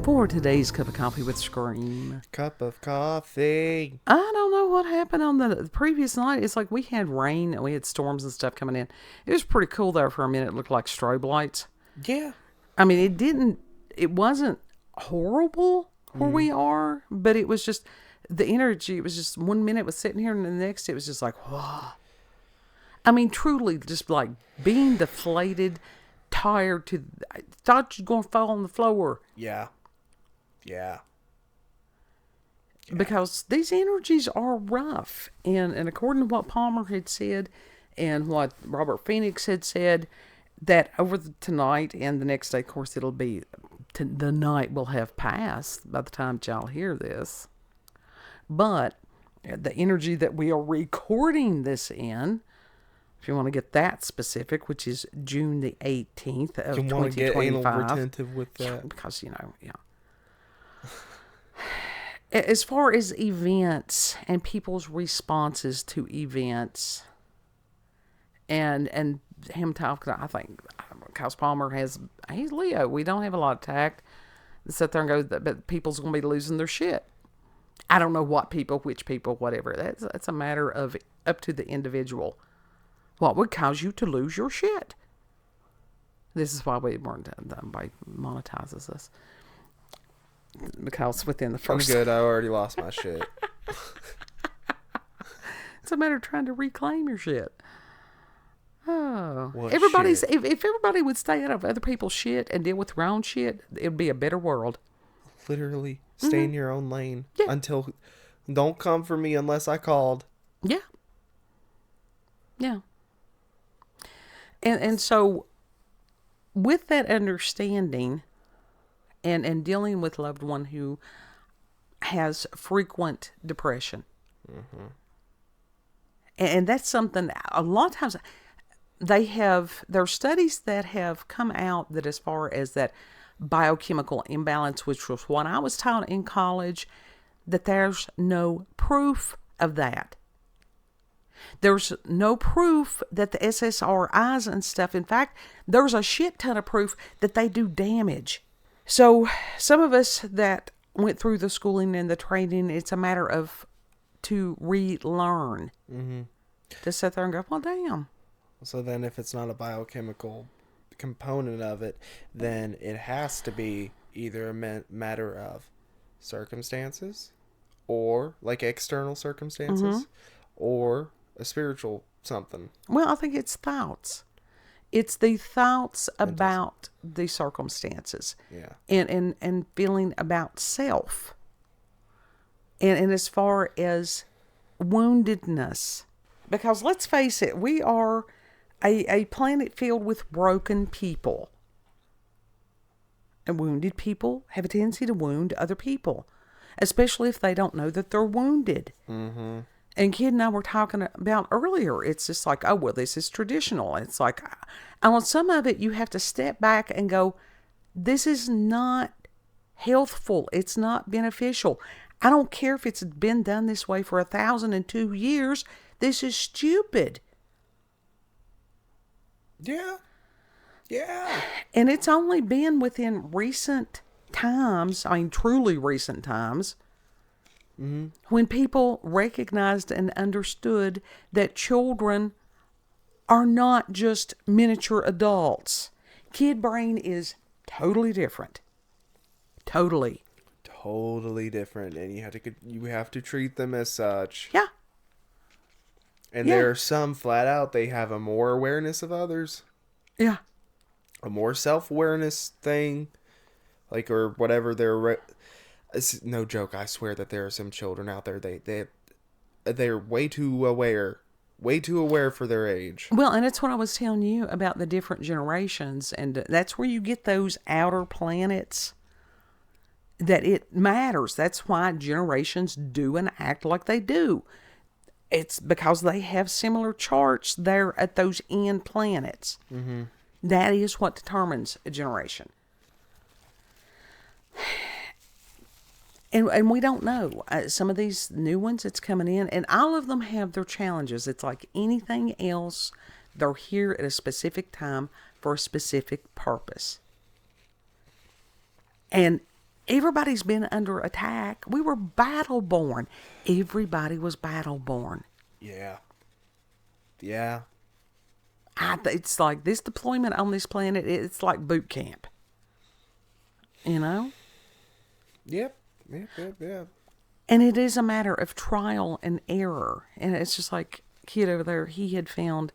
for today's cup of coffee with Scream. Cup of coffee. I don't know what happened on the previous night. It's like we had rain and we had storms and stuff coming in. It was pretty cool there for a minute. It looked like strobe lights. Yeah. I mean, it wasn't horrible where we are, but it was just, the energy, it was just 1 minute was sitting here and the next it was just like, wow. I mean, truly just like being deflated, tired I thought you were going to fall on the floor. Yeah. Because these energies are rough. And according to what Palmer had said and what Robert Phoenix had said, that over tonight and the next day, of course, it'll be, the night will have passed by the time y'all hear this. But the energy that we are recording this in, if you want to get that specific, which is June the 18th of 2025. You want to get anal retentive with that? Yeah, because, yeah. As far as events and people's responses to events, and him talking, I think, because Palmer he's Leo. We don't have a lot of tact. Sit there and go, but people's going to be losing their shit. I don't know what people, which people, whatever. That's a matter of up to the individual. What would cause you to lose your shit? This is why we weren't done by monetizes us. Because within the first... I'm good. I already lost my shit. It's a matter of trying to reclaim your shit. Oh. What everybody's shit? If everybody would stay out of other people's shit and deal with their own shit, it would be a better world. Literally. Stay in your own lane. Yeah. Until... Don't come for me unless I called. Yeah. Yeah. And so, with that understanding, and dealing with a loved one who has frequent depression, and that's something a lot of times there are studies that have come out that as far as that biochemical imbalance, which was what I was taught in college, that there's no proof of that. There's no proof that the SSRIs and stuff, in fact, there's a shit ton of proof that they do damage. So some of us that went through the schooling and the training, it's a matter of to relearn. To sit there and go, well, damn. So then if it's not a biochemical component of it, then it has to be either a matter of circumstances or like external circumstances or a spiritual something. Well, I think it's thoughts. It's the thoughts about the circumstances. Yeah. And feeling about self. And as far as woundedness. Because let's face it, we are a planet filled with broken people. And wounded people have a tendency to wound other people. Especially if they don't know that they're wounded. And Kid and I were talking about earlier, it's just like, oh, well, this is traditional. It's like, on some of it, you have to step back and go, this is not healthful. It's not beneficial. I don't care if it's been done this way for 1,002 years. This is stupid. Yeah. And it's only been within recent times, I mean, truly recent times, when people recognized and understood that children are not just miniature adults. Kid brain is totally different. Totally different, and you have to treat them as such. Yeah. And there are some flat out, they have a more awareness of others. Yeah. A more self-awareness thing, like, or whatever it's no joke. I swear that there are some children out there. They're way too aware for their age. Well, and that's what I was telling you about the different generations, and that's where you get those outer planets. That it matters. That's why generations do and act like they do. It's because they have similar charts there at those end planets. That is what determines a generation. And we don't know. Some of these new ones that's coming in, and all of them have their challenges. It's like anything else. They're here at a specific time for a specific purpose. And Everybody's been under attack. We were battle born. Everybody was battle born. Yeah. Yeah. It's like this deployment on this planet, it's like boot camp. You know? Yep. Yep. And it is a matter of trial and error. And it's just like kid over there, he had found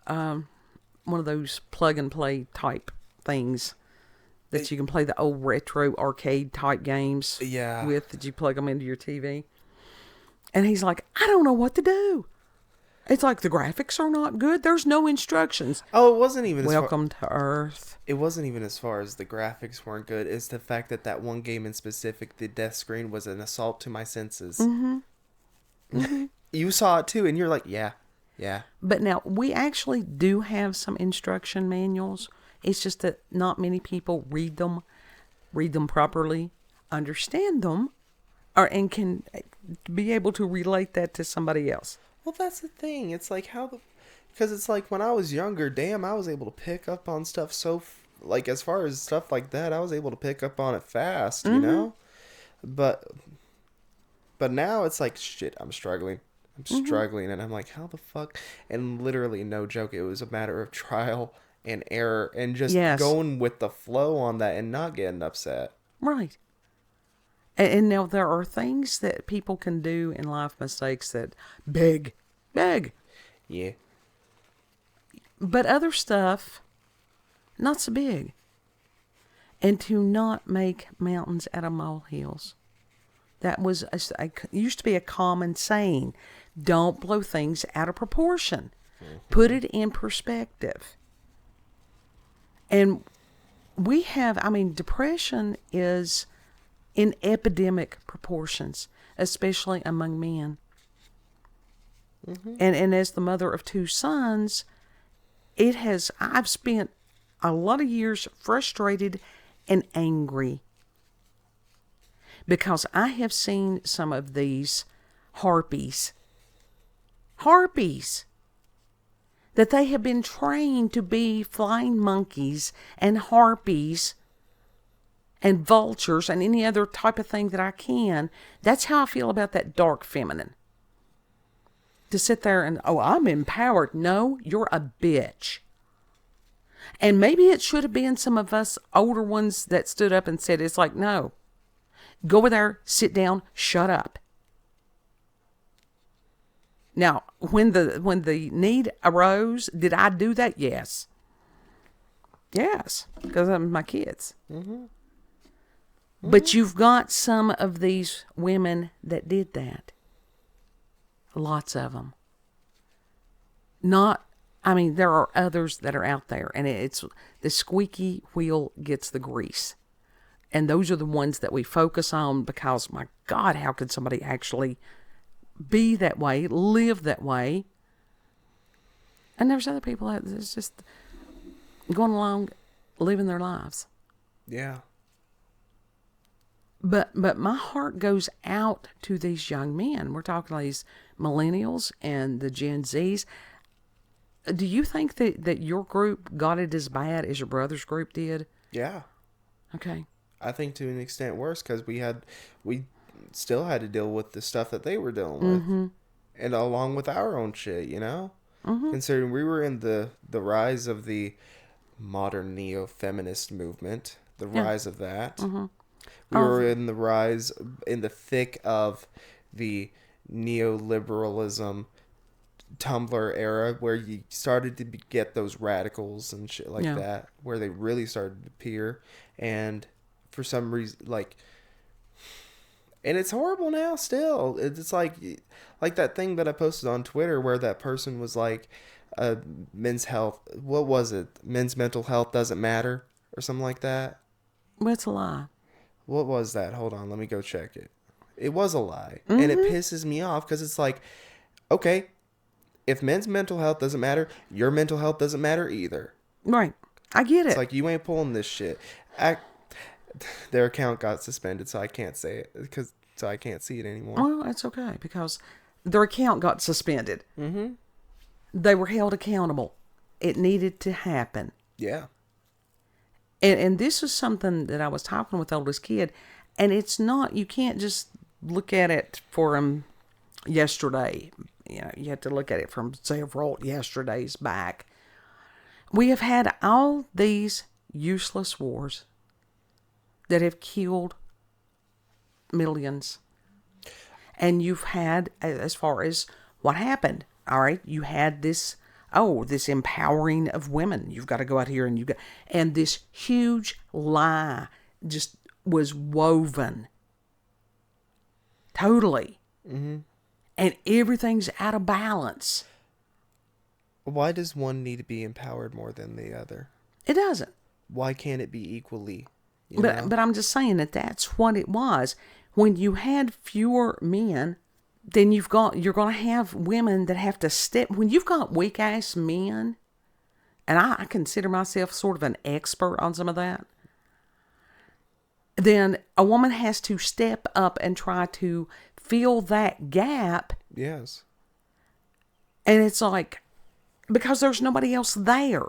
one of those plug and play type things that you can play the old retro arcade type games with, that you plug them into your TV. And he's like, I don't know what to do. It's like the graphics are not good. There's no instructions. Oh, it wasn't even Welcome to Earth. It wasn't even as far as the graphics weren't good. It's the fact that one game in specific, the death screen, was an assault to my senses. Mm-hmm. You saw it too, and you're like, yeah. But now, we actually do have some instruction manuals. It's just that not many people read them properly, understand them, and can be able to relate that to somebody else. Well, that's the thing. It's like because it's like when I was younger, damn, I was able to pick up on stuff like as far as stuff like that, I was able to pick up on it fast, you know? But now it's like, shit, I'm struggling, and I'm like, how the fuck? And literally, no joke, it was a matter of trial and error and just going with the flow on that and not getting upset. Right. And now there are things that people can do in life, mistakes that beg. Yeah. But other stuff, not so big. And to not make mountains out of molehills. That was used to be a common saying. Don't blow things out of proportion. Mm-hmm. Put it in perspective. And we have, depression is in epidemic proportions, especially among men. Mm-hmm. And as the mother of 2 sons, I've spent a lot of years frustrated and angry because I have seen some of these harpies, that they have been trained to be flying monkeys and harpies and vultures and any other type of thing that I can. That's how I feel about that dark feminine. To sit there and, I'm empowered. No, you're a bitch. And maybe it should have been some of us older ones that stood up and said, it's like, no. Go over there, sit down, shut up. Now, when the need arose, did I do that? Yes. Yes, because of my kids. Mm-hmm. Mm-hmm. But you've got some of these women that did that. Lots of them. There are others that are out there, and it's the squeaky wheel gets the grease. And those are the ones that we focus on because, my God, how could somebody actually be that way, live that way? And there's other people that's just going along, living their lives. Yeah. But my heart goes out to these young men. We're talking these millennials and the Gen Zs. Do you think that your group got it as bad as your brother's group did? Yeah. Okay. I think to an extent worse because we still had to deal with the stuff that they were dealing with. Mm-hmm. And along with our own shit, you know? Mm-hmm. Considering we were in the rise of the modern neo-feminist movement, the rise of that. Mm-hmm. We were in the thick of the neoliberalism Tumblr era where you started to get those radicals and shit like that, where they really started to appear. And for some reason, and it's horrible now still. It's like that thing that I posted on Twitter where that person was like, men's health, what was it? Men's mental health doesn't matter or something like that. Well, it's a lie. What was that? Hold on, let me go check it. It was a lie. Mm-hmm. And it pisses me off because it's like, okay, if men's mental health doesn't matter, your mental health doesn't matter either. Right. I get it. It's like, you ain't pulling this shit. Their account got suspended, so I can't say it so I can't see it anymore. Well, it's okay because their account got suspended. Mm-hmm. They were held accountable. It needed to happen. Yeah. And this is something that I was talking with the oldest kid, and it's not, you can't just look at it from yesterday. You know, you have to look at it from several yesterdays back. We have had all these useless wars that have killed millions. And you've had, as far as what happened, all right, you had this, this empowering of women. You've got to go out here and this huge lie just was woven. Totally. Mm-hmm. And everything's out of balance. Why does one need to be empowered more than the other? It doesn't. Why can't it be equally? But I'm just saying that's what it was. When you had fewer men, then you're going to have women that have to step. When you've got weak ass men, and I consider myself sort of an expert on some of that, then a woman has to step up and try to fill that gap. Yes. And it's like, because there's nobody else there.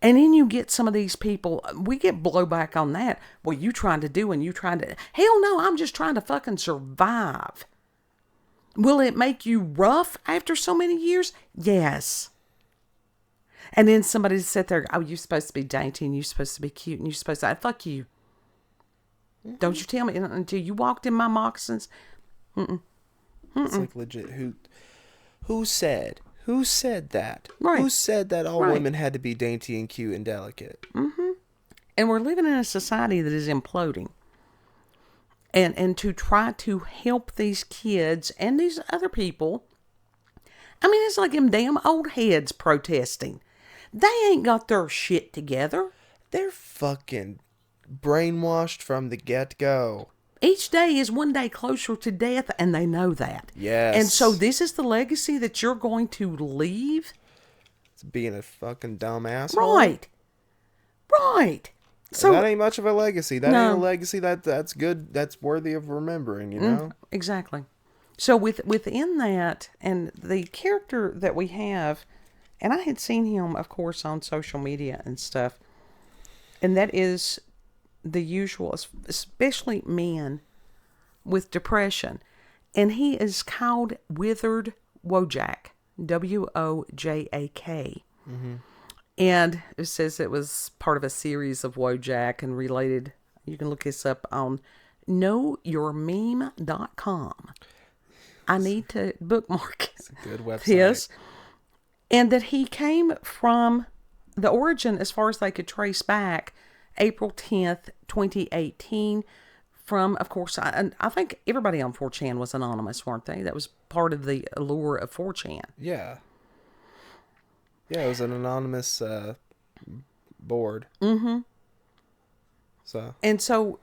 And then you get some of these people, we get blowback on that. What you trying to do and you trying to, hell no, I'm just trying to fucking survive. Will it make you rough after so many years? Yes. And then somebody sit there, you're supposed to be dainty and you're supposed to be cute and you're supposed to, fuck you. Mm-hmm. Don't you tell me until you walked in my moccasins. Mm-mm. Mm-mm. It's like legit. Who said that? Right. Who said that all women had to be dainty and cute and delicate? Mm-hmm. And we're living in a society that is imploding. And to try to help these kids and these other people, I mean, it's like them damn old heads protesting. They ain't got their shit together. They're fucking brainwashed from the get-go. Each day is one day closer to death, and they know that. Yes. And so this is the legacy that you're going to leave? It's being a fucking dumb asshole. Right. So that ain't much of a legacy. That ain't a legacy that's good, that's worthy of remembering, you know? Exactly. So within that, and the character that we have, and I had seen him, of course, on social media and stuff, and that is the usual, especially men with depression. And he is called Withered Wojak, Wojak. Mm-hmm. And it says it was part of a series of Wojak and related. You can look this up on knowyourmeme.com. I need to bookmark It's a good website. this. And that he came from the origin, as far as they could trace back, April 10th, 2018, from, of course, I think everybody on 4chan was anonymous, weren't they? That was part of the allure of 4chan. Yeah. Yeah, it was an anonymous board. Mm-hmm. And so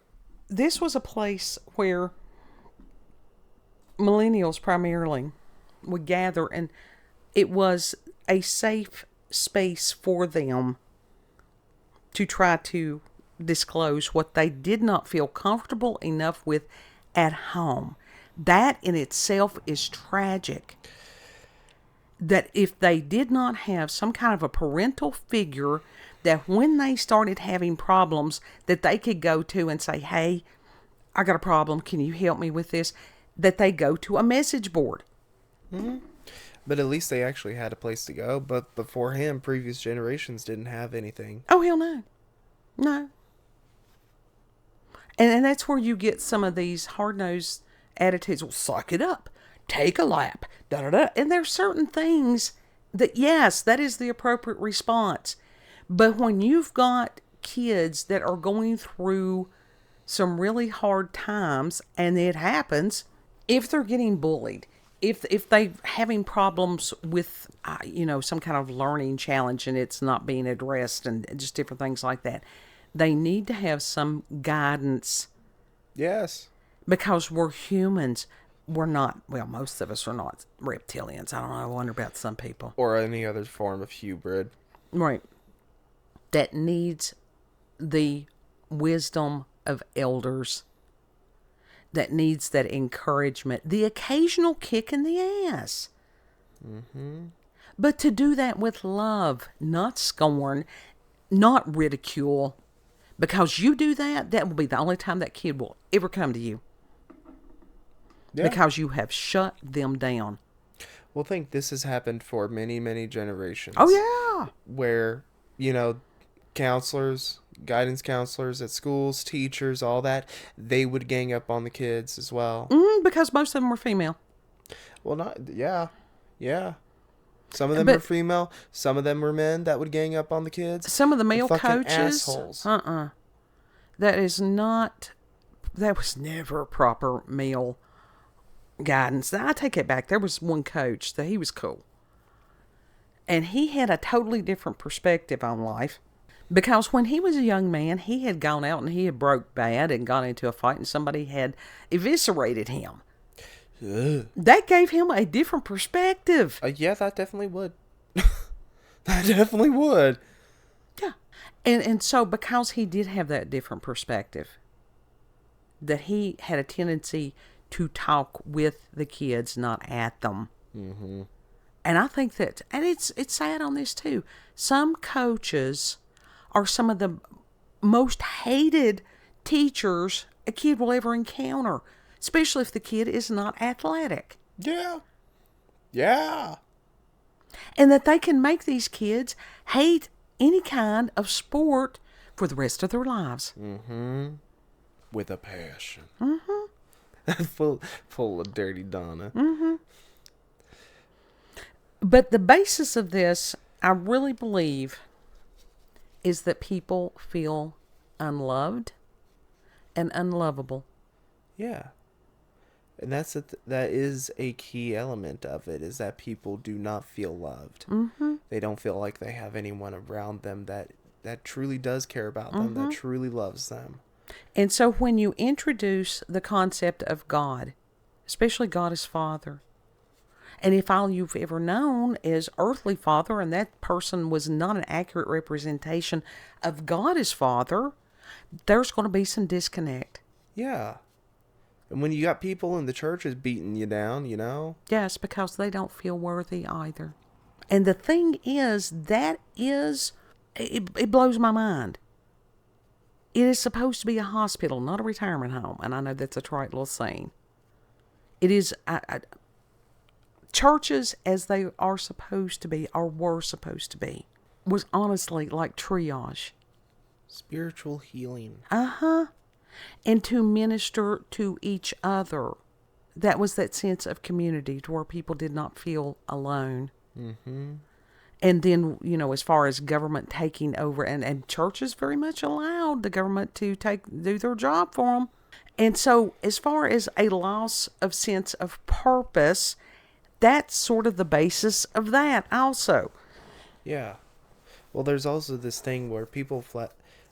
this was a place where millennials primarily would gather, and it was a safe space for them to try to disclose what they did not feel comfortable enough with at home. That in itself is tragic. That if they did not have some kind of a parental figure that when they started having problems that they could go to and say, hey, I got a problem, can you help me with this? That they go to a message board. Mm-hmm. But at least they actually had a place to go. But before him, previous generations didn't have anything. Oh, hell no. No. And that's where you get some of these hard-nosed attitudes. Well, suck it up. Take a lap. Da-da-da. And there's certain things that, yes, that is the appropriate response. But when you've got kids that are going through some really hard times, and it happens, if they're getting bullied, if they're having problems with, some kind of learning challenge and it's not being addressed and just different things like that, they need to have some guidance. Yes. Because we're humans. We're not, most of us are not reptilians. I don't know. I wonder about some people. Or any other form of hybrid. Right. That needs the wisdom of elders. That needs that encouragement. The occasional kick in the ass. Mm-hmm. But to do that with love, not scorn. not ridicule. Because you do that, that will be the only time that kid will ever come to you. Yeah. Because you have shut them down. Well, I think this has happened for many, many generations. Oh, yeah. Where, counselors, guidance counselors at schools, teachers, all that, they would gang up on the kids as well. Because most of them were female. Well, yeah. Some of them were female. Some of them were men that would gang up on the kids. Some of the male coaches. Assholes. That was never proper male guidance. I take it back. There was one coach that he was cool. And he had a totally different perspective on life. Because when he was a young man, he had gone out and he had broke bad and gone into a fight and somebody had eviscerated him. Ugh. That gave him a different perspective. Yeah, that definitely would. That definitely would. Yeah. And so because he did have that different perspective, that he had a tendency to talk with the kids, not at them. Mm-hmm. And I think that, and it's sad on this too, some coaches are some of the most hated teachers a kid will ever encounter. Especially if the kid is not athletic. Yeah. Yeah. And that they can make these kids hate any kind of sport for the rest of their lives. Mm-hmm. With a passion. Mm-hmm. full of dirty Donna. Mm-hmm. But the basis of this, I really believe, is that people feel unloved and unlovable. Yeah. And that is a key element of it, is that people do not feel loved. Mm-hmm. They don't feel like they have anyone around them that truly does care about them, that truly loves them. And so when you introduce the concept of God, especially God as Father, and if all you've ever known is earthly father and that person was not an accurate representation of God as Father, there's going to be some disconnect. Yeah. And when you got people in the churches beating you down, Yes, because they don't feel worthy either. And the thing is, it blows my mind. It is supposed to be a hospital, not a retirement home. And I know that's a trite little saying. It is, churches as they are supposed to be, or were supposed to be, was honestly like triage. Spiritual healing. And to minister to each other. That was that sense of community to where people did not feel alone. Mm-hmm. And then, as far as government taking over, and churches very much allowed the government to do their job for them. And so as far as a loss of sense of purpose, that's sort of the basis of that also. Yeah. Well, there's also this thing where people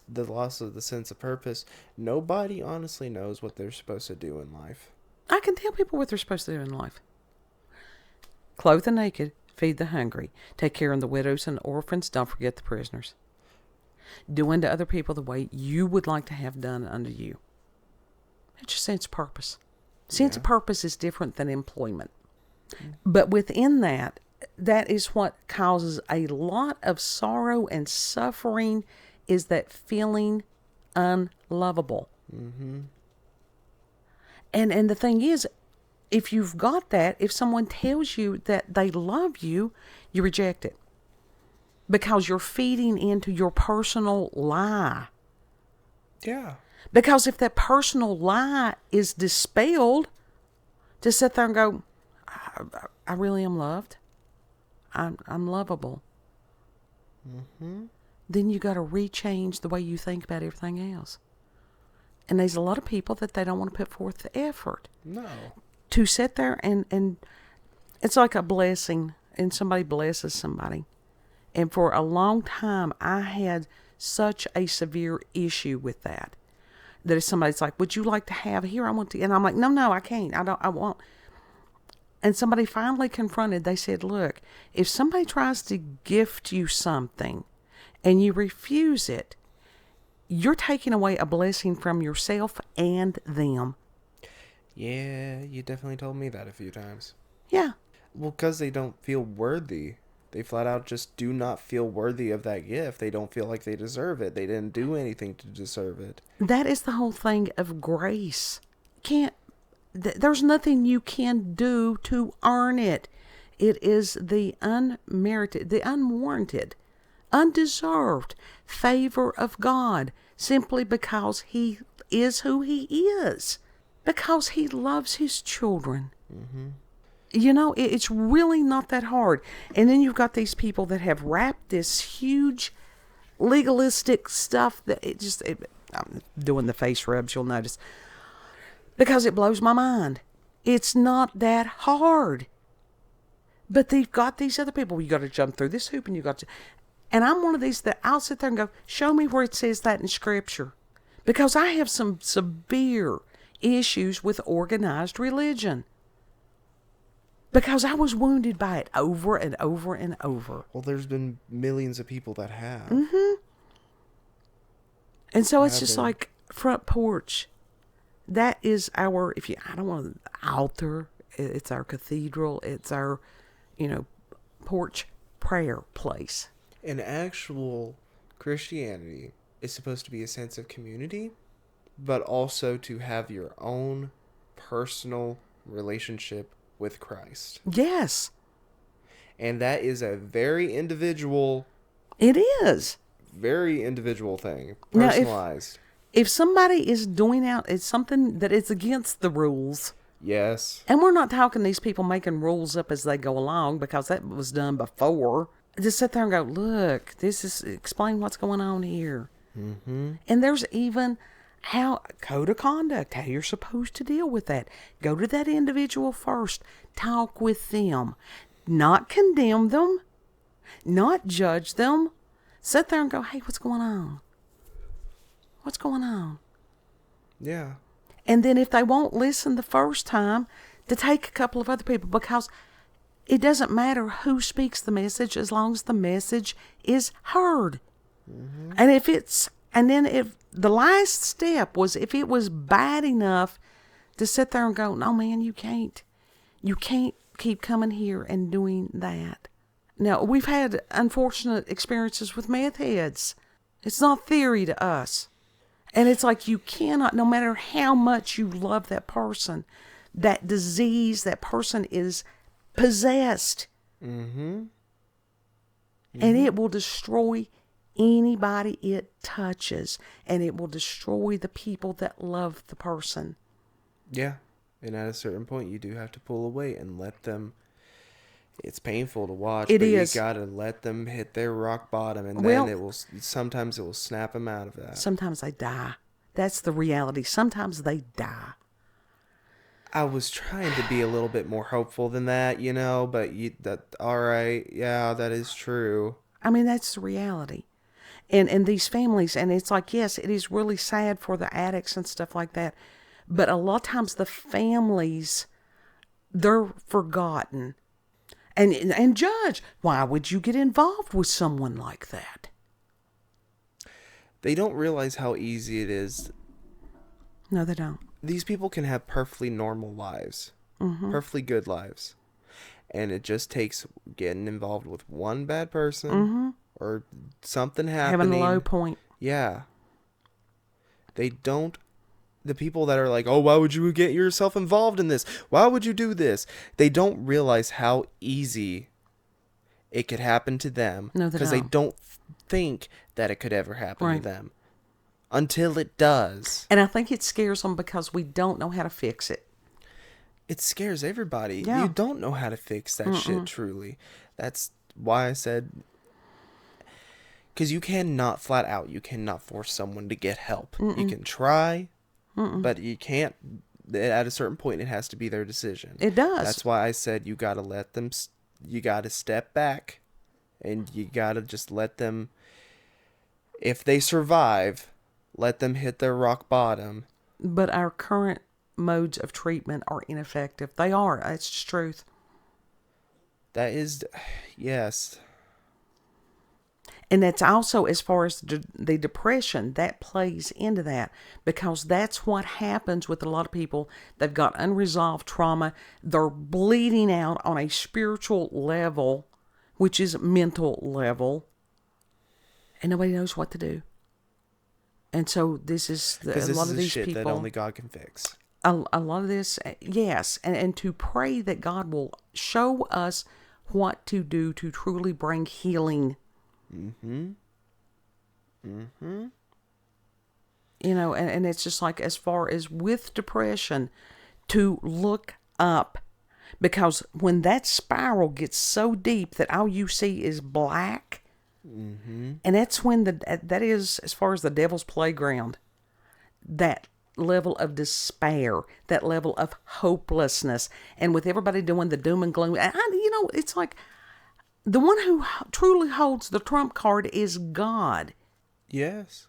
the loss of the sense of purpose, nobody honestly knows what they're supposed to do in life. I can tell people what they're supposed to do in life. Clothe the naked, feed the hungry, take care of the widows and orphans, don't forget the prisoners. Do unto other people the way you would like to have done unto you. It's your sense of purpose. Sense of purpose is different than employment. But within that is what causes a lot of sorrow and suffering, is that feeling unlovable. Mm-hmm. And the thing is, if you've got that, if someone tells you that they love you, you reject it. Because you're feeding into your personal lie. Yeah. Because if that personal lie is dispelled, to sit there and go, I really am loved. I'm lovable. Mm-hmm. Then you got to rechange the way you think about everything else. And there's a lot of people that they don't want to put forth the effort. No. To sit there and it's like a blessing, and somebody blesses somebody. And for a long time, I had such a severe issue with that. That if somebody's like, would you like to have here? I want to, and I'm like, no, I can't. I won't. And somebody finally confronted, they said, look, if somebody tries to gift you something and you refuse it, you're taking away a blessing from yourself and them. Yeah, you definitely told me that a few times. Yeah. Well, because they don't feel worthy They flat out just do not feel worthy of that gift. They don't feel like they deserve it. They didn't do anything to deserve it. That is the whole thing of grace. There's nothing you can do to earn it. It is the unmerited, the unwarranted, undeserved favor of God, simply because He is who He is, because He loves His children. Mm-hmm. You know, it's really not that hard. And then you've got these people that have wrapped this huge legalistic stuff that I'm doing the face rubs, you'll notice, because it blows my mind. It's not that hard. But they've got these other people. You got to jump through this hoop, and you got to. And I'm one of these that I'll sit there and go, show me where it says that in Scripture, because I have some severe issues with organized religion. Because I was wounded by it over and over and over. Well, there's been millions of people that have. Mm-hmm. And so it's just like front porch. That is our, I don't want to, altar. It's our cathedral. It's our, porch prayer place. And actual Christianity is supposed to be a sense of community, but also to have your own personal relationship with Christ. Yes. And that is a very individual. It is. Very individual thing. Now, Personalized. if somebody is doing it's something that is against the rules. Yes. And we're not talking these people making rules up as they go along, because that was done before. Just sit there and go, look, explain what's going on here. Mm-hmm. And there's even code of conduct, how you're supposed to deal with that. Go to that individual first. Talk with them. Not condemn them. Not judge them. Sit there and go, hey, what's going on? What's going on? Yeah. And then if they won't listen the first time, to take a couple of other people, because it doesn't matter who speaks the message as long as the message is heard. Mm-hmm. And if the last step was, if it was bad enough to sit there and go, no, man, you can't keep coming here and doing that. Now, we've had unfortunate experiences with meth heads. It's not theory to us. And it's like, you cannot, no matter how much you love that person, that disease, that person is possessed. Mm-hmm. Mm-hmm. And it will destroy anybody it touches, and it will destroy the people that love the person. Yeah. And at a certain point, you do have to pull away and let them. It's painful to watch, but you gotta let them hit their rock bottom, and then sometimes it will snap them out of that. Sometimes they die. That's the reality. Sometimes they die. I was trying to be a little bit more hopeful than that, but all right, yeah, that is true. I mean, that's the reality. And these families, and it's like, yes, it is really sad for the addicts and stuff like that, but a lot of times the families, they're forgotten. And judge, why would you get involved with someone like that? They don't realize how easy it is. No, they don't. These people can have perfectly normal lives, mm-hmm. perfectly good lives. And it just takes getting involved with one bad person, mm-hmm. or something happening. Having a low point. Yeah. They don't. The people that are like, oh, why would you get yourself involved in this? Why would you do this? They don't realize how easy it could happen to them. No, because they don't think that it could ever happen to them until it does. And I think it scares them because we don't know how to fix it. It scares everybody. Yeah. You don't know how to fix that shit, truly. That's why I said, because you cannot force someone to get help. Mm-mm. You can try. Mm-mm. But you can't, at a certain point, it has to be their decision. It does. That's why I said you got to let them, you got to step back, and you got to just let them, if they survive, let them hit their rock bottom. But our current modes of treatment are ineffective. They are. It's just truth. That is, yes. And that's also, as far as the depression, that plays into that, because that's what happens with a lot of people. They've got unresolved trauma. They're bleeding out on a spiritual level which is mental level, and nobody knows what to do. And so this is a Because this lot is of the these shit people. that only God can fix. A lot of this, yes, and to pray that God will show us what to do to truly bring healing. Mm-hmm. Mm-hmm. You know, and it's just like, as far as with depression, to look up. Because when that spiral gets so deep that all you see is black, Mm-hmm. and that's when that is, as far as the devil's playground, that level of despair, that level of hopelessness, and with everybody doing the doom and gloom, it's like the one who truly holds the trump card is God. Yes.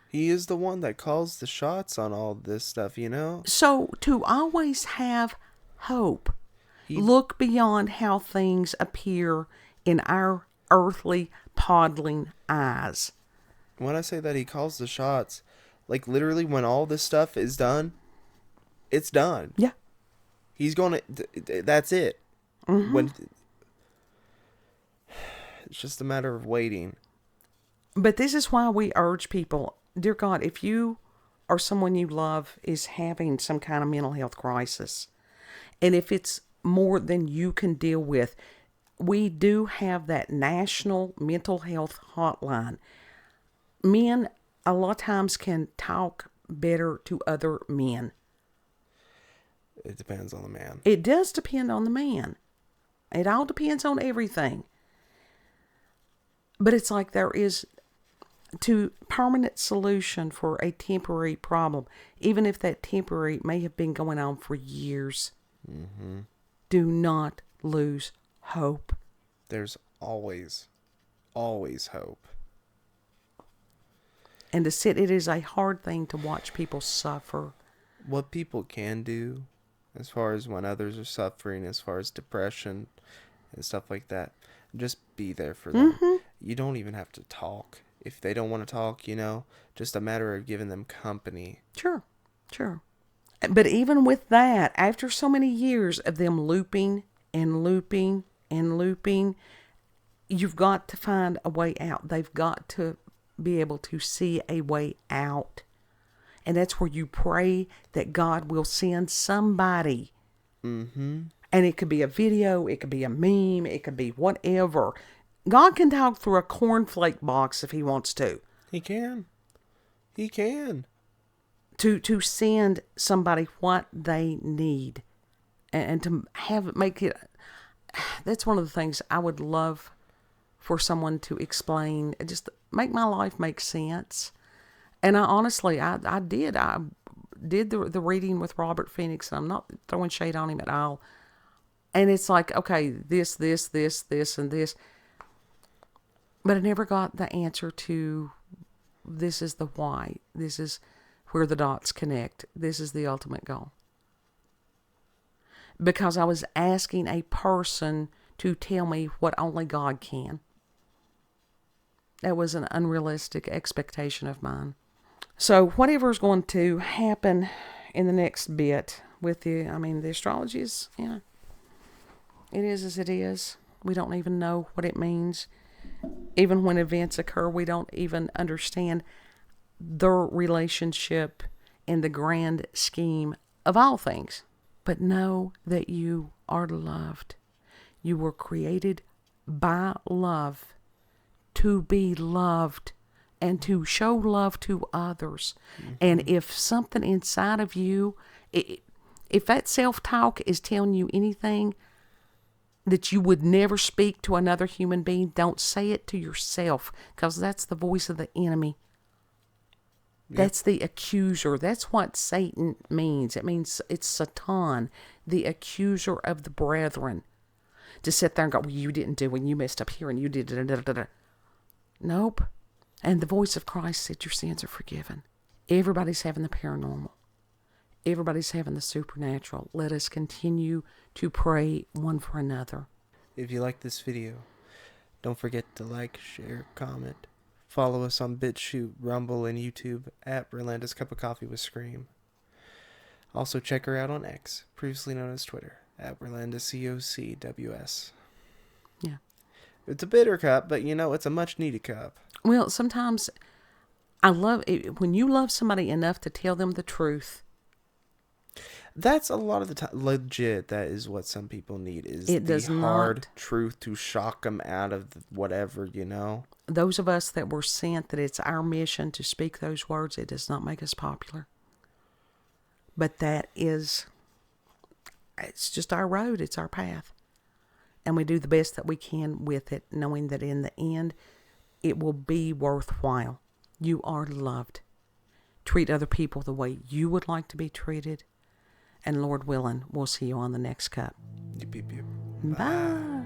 He is the one that calls the shots on all this stuff, you know? So to always have hope, look beyond how things appear in our earthly, podling eyes. When I say that he calls the shots, like literally when all this stuff is done, it's done. Yeah. He's going to, that's it. Mm-hmm. When it's just a matter of waiting. But this is why we urge people, dear God, if you or someone you love is having some kind of mental health crisis, and if it's more than you can deal with, we do have that national mental health hotline. Men a lot of times can talk better to other men. It depends on the man. It does depend on the man. It all depends on everything. But it's like there is to permanent solution for a temporary problem, even if that temporary may have been going on for years. Mm-hmm. Do not lose hope. There's always hope. And to sit, it is a hard thing to watch people suffer. What people can do, as far as when others are suffering, as far as depression and stuff like that, just be there for them. Mm-hmm. You don't even have to talk. If they don't want to talk, just a matter of giving them company. Sure. But even with that, after so many years of them looping and looping and looping, you've got to find a way out. They've got to be able to see a way out. And that's where you pray that God will send somebody. Mm-hmm. And it could be a video, it could be a meme, it could be whatever. God can talk through a cornflake box if he wants to. He can. To send somebody what they need. And to have it make it... That's one of the things I would love for someone to explain. Just make my life make sense. And I honestly, I did the reading with Robert Phoenix, and I'm not throwing shade on him at all. And it's like, okay, this, and this. But I never got the answer to, this is the why. This is where the dots connect. This is the ultimate goal. Because I was asking a person to tell me what only God can. That was an unrealistic expectation of mine. So whatever's going to happen in the next bit with the astrology is, it is as it is. We don't even know what it means. Even when events occur, we don't even understand their relationship in the grand scheme of all things. But know that you are loved. You were created by love to be loved and to show love to others. Mm-hmm. And if something inside of you, if that self-talk is telling you anything that you would never speak to another human being, don't say it to yourself, because that's the voice of the enemy. Yep. That's the accuser. That's what Satan means. It means it's Satan, the accuser of the brethren. To sit there and go, well, you didn't do it, and you messed up here, and you did it. Nope. And the voice of Christ said, your sins are forgiven. Everybody's having the paranormal. Everybody's having the supernatural. Let us continue to pray one for another. If you like this video, don't forget to like, share, comment. Follow us on BitChute, Rumble, and YouTube at Rolanda's Cup of Coffee with Scream. Also check her out on X, previously known as Twitter, at RolandaCOCWS. Yeah. It's a bitter cup, but it's a much needed cup. Well, sometimes I love it when you love somebody enough to tell them the truth. That's a lot of the time. Legit, that is what some people need, is It the does hard not. truth to shock them out of whatever, Those of us that were sent that it's our mission to speak those words, it does not make us popular. But it's just our road. It's our path. And we do the best that we can with it, knowing that in the end, it will be worthwhile. You are loved. Treat other people the way you would like to be treated. And Lord willing, we'll see you on the next cup. Yep, yep, yep. Bye.